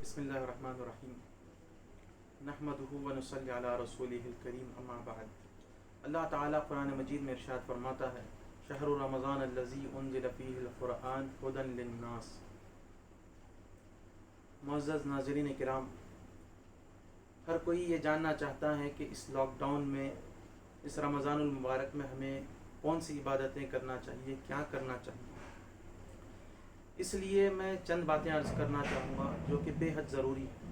بسم اللہ الرحمن الرحیم نحمدہ و نصلی علی رسولہ الکریم اما بعد۔ اللہ تعالیٰ قرآن مجید میں ارشاد فرماتا ہے، شہر رمضان الذی انزل فیہ القرآن ھدی للناس۔ معزز ناظرین کرام، ہر کوئی یہ جاننا چاہتا ہے کہ اس لاک ڈاؤن میں، اس رمضان المبارک میں ہمیں کون سی عبادتیں کرنا چاہیے، کیا کرنا چاہیے۔ اس لیے میں چند باتیں عرض کرنا چاہوں گا جو کہ بے حد ضروری ہے۔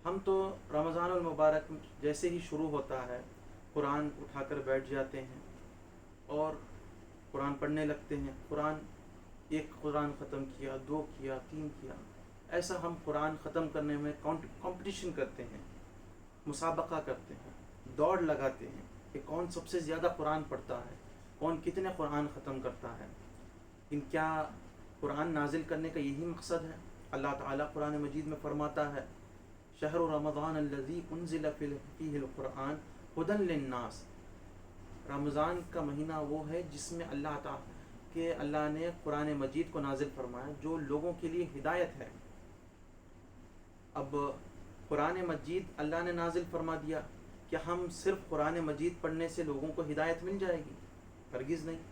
ہم تو رمضان المبارک جیسے ہی شروع ہوتا ہے قرآن اٹھا کر بیٹھ جاتے ہیں اور قرآن پڑھنے لگتے ہیں۔ ایک قرآن ختم کیا، 2 کیا، 3 کیا، ایسا ہم قرآن ختم کرنے میں کمپٹیشن کرتے ہیں، مسابقہ کرتے ہیں، دوڑ لگاتے ہیں کہ کون سب سے زیادہ قرآن پڑھتا ہے، کون کتنے قرآن ختم کرتا ہے۔ لیکن کیا قرآن نازل کرنے کا یہی مقصد ہے؟ اللہ تعالیٰ قرآن مجید میں فرماتا ہے، شہر رمضان الذی انزل فیہ القرآن ھدی للناس۔ رمضان کا مہینہ وہ ہے جس میں اللہ نے قرآن مجید کو نازل فرمایا، جو لوگوں کے لیے ہدایت ہے۔ اب قرآن مجید اللہ نے نازل فرما دیا، کہ ہم صرف قرآن مجید پڑھنے سے لوگوں کو ہدایت مل جائے گی؟ ہرگز نہیں،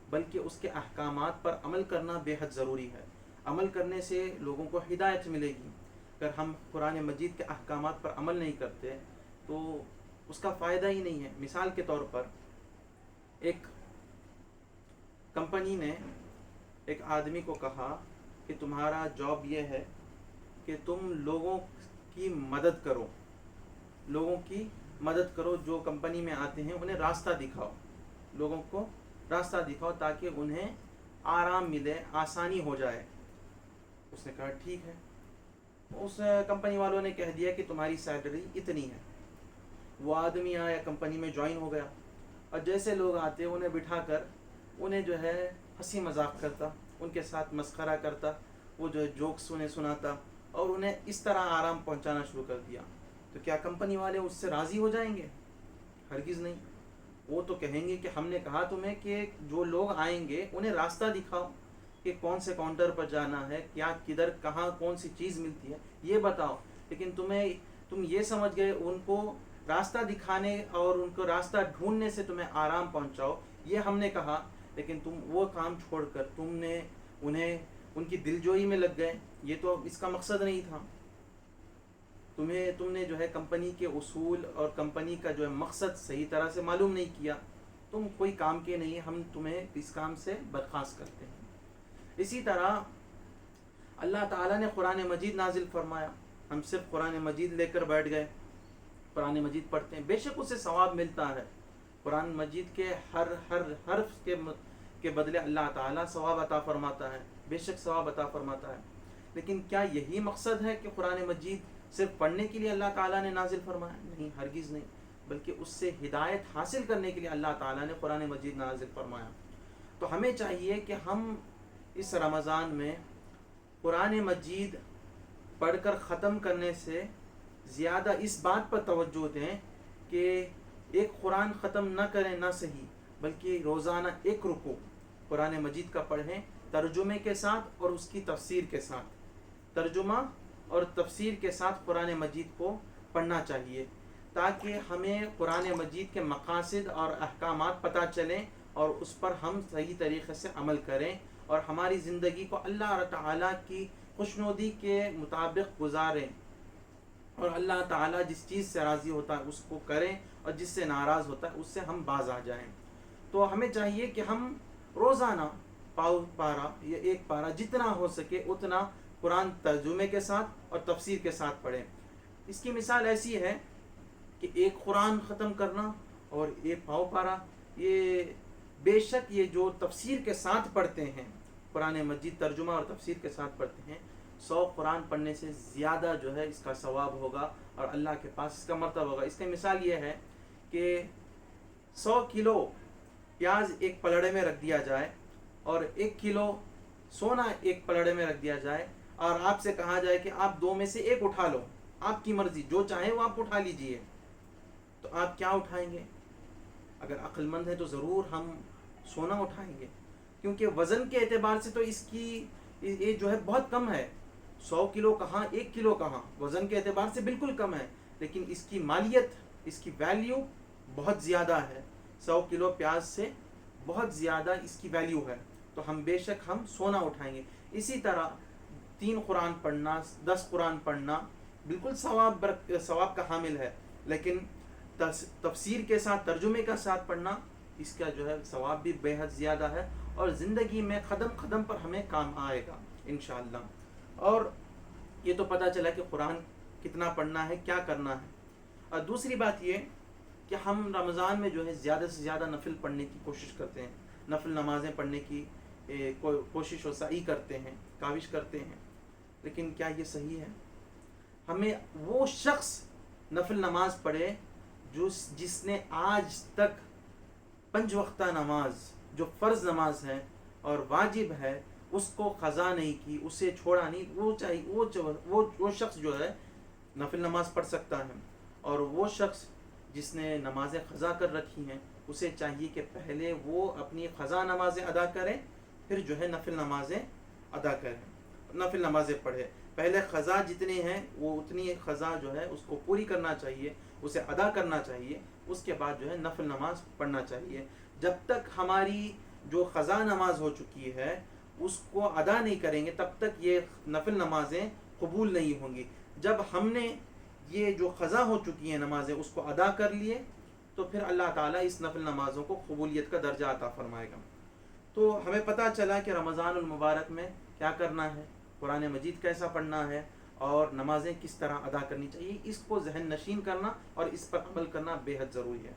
بلکہ اس کے احکامات پر عمل کرنا بے حد ضروری ہے۔ عمل کرنے سے لوگوں کو ہدایت ملے گی۔ اگر ہم قرآن مجید کے احکامات پر عمل نہیں کرتے تو اس کا فائدہ ہی نہیں ہے۔ مثال کے طور پر ایک کمپنی نے ایک آدمی کو کہا کہ تمہارا جاب یہ ہے کہ تم لوگوں کی مدد کرو، جو کمپنی میں آتے ہیں انہیں راستہ دکھاؤ، لوگوں کو راستہ دکھاؤ تاکہ انہیں آرام ملے، آسانی ہو جائے۔ اس نے کہا ٹھیک ہے۔ اس کمپنی والوں نے کہہ دیا کہ تمہاری سیلری اتنی ہے۔ وہ آدمی آیا، کمپنی میں جوائن ہو گیا، اور جیسے لوگ آتے انہیں بٹھا کر انہیں جو ہے ہنسی مذاق کرتا، ان کے ساتھ مسخرہ کرتا، وہ جو ہے جوکس انہیں سناتا اور انہیں اس طرح آرام پہنچانا شروع کر دیا۔ تو کیا کمپنی والے اس سے راضی ہو جائیں گے؟ ہرگز نہیں۔ وہ تو کہیں گے کہ ہم نے کہا تمہیں کہ جو لوگ آئیں گے انہیں راستہ دکھاؤ کہ کون سے کاؤنٹر پر جانا ہے، کیا کدھر کہاں کون سی چیز ملتی ہے، یہ بتاؤ۔ لیکن تم یہ سمجھ گئے ان کو راستہ دکھانے اور ان کو راستہ ڈھونڈنے سے تمہیں آرام پہنچاؤ، یہ ہم نے کہا، لیکن تم وہ کام چھوڑ کر تم نے انہیں ان کی دلجوئی میں لگ گئے۔ یہ تو اس کا مقصد نہیں تھا۔ تم نے جو ہے کمپنی کے اصول اور کمپنی کا جو ہے مقصد صحیح طرح سے معلوم نہیں کیا، تم کوئی کام کے نہیں، ہم تمہیں اس کام سے برخاست کرتے ہیں۔ اسی طرح اللہ تعالیٰ نے قرآن مجید نازل فرمایا، ہم صرف قرآن مجید لے کر بیٹھ گئے، قرآن مجید پڑھتے ہیں، بے شک اسے ثواب ملتا ہے۔ قرآن مجید کے ہر حرف کے بدلے اللہ تعالیٰ ثواب عطا فرماتا ہے، بے شک ثواب عطا فرماتا ہے۔ لیکن کیا یہی مقصد ہے کہ قرآن مجید صرف پڑھنے کے لیے اللہ تعالیٰ نے نازل فرمایا؟ نہیں، ہرگز نہیں، بلکہ اس سے ہدایت حاصل کرنے کے لیے اللہ تعالیٰ نے قرآن مجید نازل فرمایا۔ تو ہمیں چاہیے کہ ہم اس رمضان میں قرآن مجید پڑھ کر ختم کرنے سے زیادہ اس بات پر توجہ دیں کہ ایک قرآن ختم نہ کریں، نہ صحیح، بلکہ روزانہ 1 رکوع قرآن مجید کا پڑھیں، ترجمے کے ساتھ اور اس کی تفسیر کے ساتھ۔ ترجمہ اور تفسیر کے ساتھ قرآن مجید کو پڑھنا چاہیے، تاکہ ہمیں قرآن مجید کے مقاصد اور احکامات پتہ چلیں اور اس پر ہم صحیح طریقے سے عمل کریں اور ہماری زندگی کو اللہ تعالیٰ کی خوشنودی کے مطابق گزاریں، اور اللہ تعالیٰ جس چیز سے راضی ہوتا ہے اس کو کریں اور جس سے ناراض ہوتا ہے اس سے ہم باز آ جائیں۔ تو ہمیں چاہیے کہ ہم روزانہ پاؤ پارا یا 1 پارا جتنا ہو سکے اتنا قرآن ترجمے کے ساتھ اور تفسیر کے ساتھ پڑھیں۔ اس کی مثال ایسی ہے کہ 1 قرآن ختم کرنا اور 1 پاؤ پارا، یہ بے شک یہ جو تفسیر کے ساتھ پڑھتے ہیں، قرآن مجید ترجمہ اور تفسیر کے ساتھ پڑھتے ہیں، 100 قرآن پڑھنے سے زیادہ جو ہے اس کا ثواب ہوگا اور اللہ کے پاس اس کا مرتبہ ہوگا۔ اس کی مثال یہ ہے کہ 100 کلو پیاز ایک پلڑے میں رکھ دیا جائے اور 1 کلو سونا ایک پلڑے میں رکھ دیا جائے، اور آپ سے کہا جائے کہ آپ 2 میں سے 1 اٹھا لو، آپ کی مرضی، جو چاہے وہ آپ اٹھا لیجئے، تو آپ کیا اٹھائیں گے؟ اگر عقل مند ہے تو ضرور ہم سونا اٹھائیں گے، کیونکہ وزن کے اعتبار سے تو اس کی یہ جو ہے بہت کم ہے۔ 100 کلو کہاں 1 کلو کہاں، وزن کے اعتبار سے بالکل کم ہے، لیکن اس کی مالیت، اس کی ویلیو بہت زیادہ ہے. 100 کلو پیاز سے بہت زیادہ اس کی ویلیو ہے، تو ہم بے شک ہم سونا اٹھائیں گے. اسی طرح 3 قرآن پڑھنا، 10 قرآن پڑھنا بالکل ثواب کا حامل ہے، لیکن تفسیر کے ساتھ، ترجمے کا ساتھ پڑھنا، اس کا جو ہے ثواب بھی بے حد زیادہ ہے، اور زندگی میں قدم قدم پر ہمیں کام آئے گا انشاءاللہ. اور یہ تو پتہ چلا کہ قرآن کتنا پڑھنا ہے، کیا کرنا ہے. اور دوسری بات یہ کہ ہم رمضان میں جو ہے زیادہ سے زیادہ نفل پڑھنے کی کوشش کرتے ہیں، نفل نمازیں پڑھنے کی کوشش و سعی کرتے ہیں، کاوش کرتے ہیں، لیکن کیا یہ صحیح ہے؟ ہمیں وہ شخص نفل نماز پڑھے جس نے آج تک 5 وقتہ نماز جو فرض نماز ہے اور واجب ہے اس کو قضا نہیں کی، اسے چھوڑا نہیں. وہ شخص جو ہے نفل نماز پڑھ سکتا ہے، اور وہ شخص جس نے نمازیں قضا کر رکھی ہیں اسے چاہیے کہ پہلے وہ اپنی قضا نمازیں ادا کرے، پھر جو ہے نفل نمازیں ادا کرے، نفل نمازیں پڑھے. پہلے قضا جتنی ہیں وہ اتنی قضا جو ہے اس کو پوری کرنا چاہیے، اسے ادا کرنا چاہیے، اس کے بعد جو ہے نفل نماز پڑھنا چاہیے. جب تک ہماری جو قضا نماز ہو چکی ہے اس کو ادا نہیں کریں گے تب تک یہ نفل نمازیں قبول نہیں ہوں گی. جب ہم نے یہ جو قضا ہو چکی ہیں نمازیں اس کو ادا کر لیے تو پھر اللہ تعالیٰ اس نفل نمازوں کو قبولیت کا درجہ عطا فرمائے گا. تو ہمیں پتہ چلا کہ رمضان المبارک میں کیا کرنا ہے، قرآن مجید کیسا پڑھنا ہے، اور نمازیں کس طرح ادا کرنی چاہیے. اس کو ذہن نشین کرنا اور اس پر عمل کرنا بے حد ضروری ہے.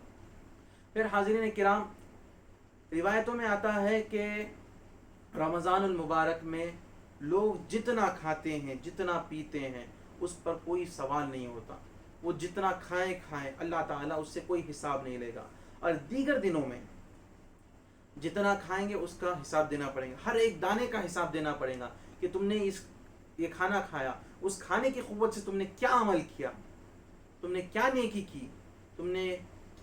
پھر حاضرین کرام، روایتوں میں آتا ہے کہ رمضان المبارک میں لوگ جتنا کھاتے ہیں، جتنا پیتے ہیں، اس پر کوئی سوال نہیں ہوتا. وہ جتنا کھائیں اللہ تعالیٰ اس سے کوئی حساب نہیں لے گا. اور دیگر دنوں میں جتنا کھائیں گے اس کا حساب دینا پڑے گا، ہر ایک دانے کا حساب دینا پڑے گا کہ تم نے یہ کھانا کھایا، اس کھانے کی قوت سے تم نے کیا عمل کیا، تم نے کیا نیکی کی، تم نے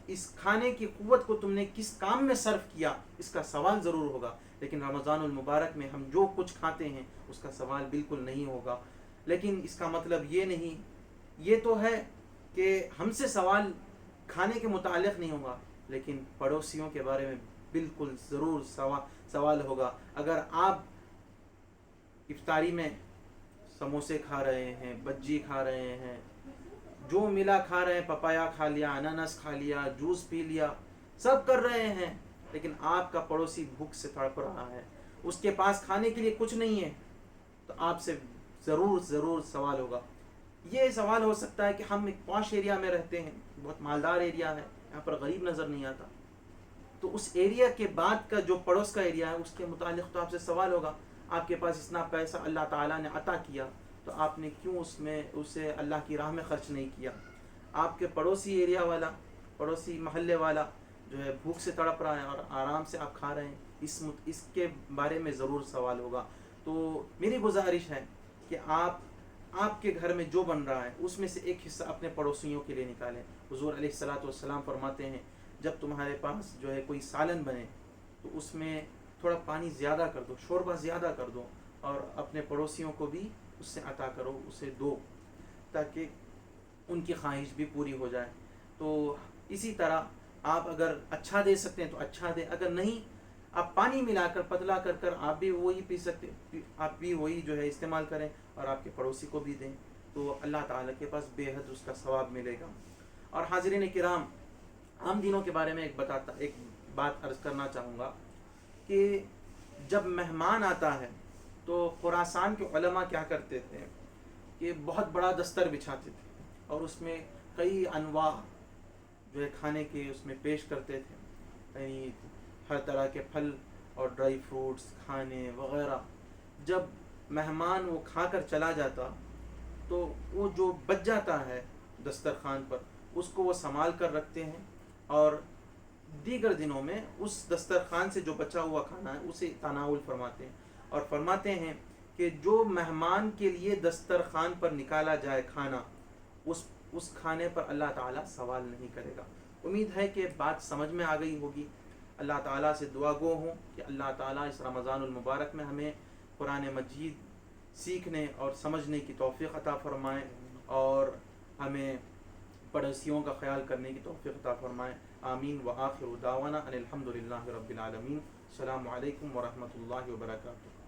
اس کھانے کی قوت کو تم نے کس کام میں صرف کیا، اس کا سوال ضرور ہوگا. لیکن رمضان المبارک میں ہم جو کچھ کھاتے ہیں اس کا سوال بالکل نہیں ہوگا. لیکن اس کا مطلب یہ نہیں، یہ تو ہے کہ ہم سے سوال کھانے کے متعلق نہیں ہوگا، لیکن پڑوسیوں کے بارے میں بالکل ضرور سوال ہوگا. اگر آپ افطاری میں سموسے کھا رہے ہیں، بجی کھا رہے ہیں، جو ملا کھا رہے ہیں، پپایا کھا لیا، انانس کھا لیا، جوس پی لیا، سب کر رہے ہیں، لیکن آپ کا پڑوسی بھوک سے تڑپ رہا ہے، اس کے پاس کھانے کے لیے کچھ نہیں ہے، تو آپ سے ضرور سوال ہوگا. یہ سوال ہو سکتا ہے کہ ہم ایک پاش ایریا میں رہتے ہیں، بہت مالدار ایریا ہے، یہاں پر غریب نظر نہیں آتا، تو اس ایریا کے بعد کا جو پڑوس کا ایریا ہے اس کے متعلق تو آپ سے سوال ہوگا. آپ کے پاس اتنا پیسہ اللہ تعالیٰ نے عطا کیا تو آپ نے کیوں اسے اللہ کی راہ میں خرچ نہیں کیا. آپ کے پڑوسی ایریا والا، پڑوسی محلے والا جو ہے بھوک سے تڑپ رہا ہے اور آرام سے آپ کھا رہے ہیں، اس کے بارے میں ضرور سوال ہوگا. تو میری گزارش ہے کہ آپ کے گھر میں جو بن رہا ہے اس میں سے ایک حصہ اپنے پڑوسیوں کے لیے نکالیں. حضور علیہ الصلاۃ والسلام فرماتے ہیں جب تمہارے پاس جو ہے کوئی سالن بنے تو اس میں تھوڑا پانی زیادہ کر دو، شوربہ زیادہ کر دو، اور اپنے پڑوسیوں کو بھی اس سے عطا کرو، اسے دو، تاکہ ان کی خواہش بھی پوری ہو جائے. تو اسی طرح آپ اگر اچھا دے سکتے ہیں تو اچھا دیں، اگر نہیں آپ پانی ملا کر پتلا کر آپ بھی وہی پی سکتے، آپ بھی وہی جو ہے استعمال کریں اور آپ کے پڑوسی کو بھی دیں، تو اللہ تعالیٰ کے پاس بے حد اس کا ثواب ملے گا. اور حاضرین کرام، عام دنوں کے بارے میں ایک بات عرض کرنا چاہوں گا کہ جب مہمان آتا ہے تو خراسان کے علماء کیا کرتے تھے کہ بہت بڑا دستر بچھاتے تھے اور اس میں کئی انواع جو ہے کھانے کے اس میں پیش کرتے تھے، یعنی ہر طرح کے پھل اور ڈرائی فروٹس، کھانے وغیرہ. جب مہمان وہ کھا کر چلا جاتا تو وہ جو بچ جاتا ہے دسترخوان پر اس کو وہ سنبھال کر رکھتے ہیں، اور دیگر دنوں میں اس دسترخوان سے جو بچا ہوا کھانا ہے اسے تناول فرماتے ہیں، اور فرماتے ہیں کہ جو مہمان کے لیے دسترخوان پر نکالا جائے کھانا، اس کھانے پر اللہ تعالیٰ سوال نہیں کرے گا. امید ہے کہ بات سمجھ میں آ گئی ہوگی. اللہ تعالیٰ سے دعا گو ہوں کہ اللہ تعالیٰ اس رمضان المبارک میں ہمیں قرآن مجید سیکھنے اور سمجھنے کی توفیق عطا فرمائے، اور ہمیں پڑوسیوں کا خیال کرنے کی توفیق عطا فرمائے۔ آمین وآخر دعوانا ان الحمد للہ رب العالمین۔ السلام علیکم ورحمۃ اللہ وبرکاتہ۔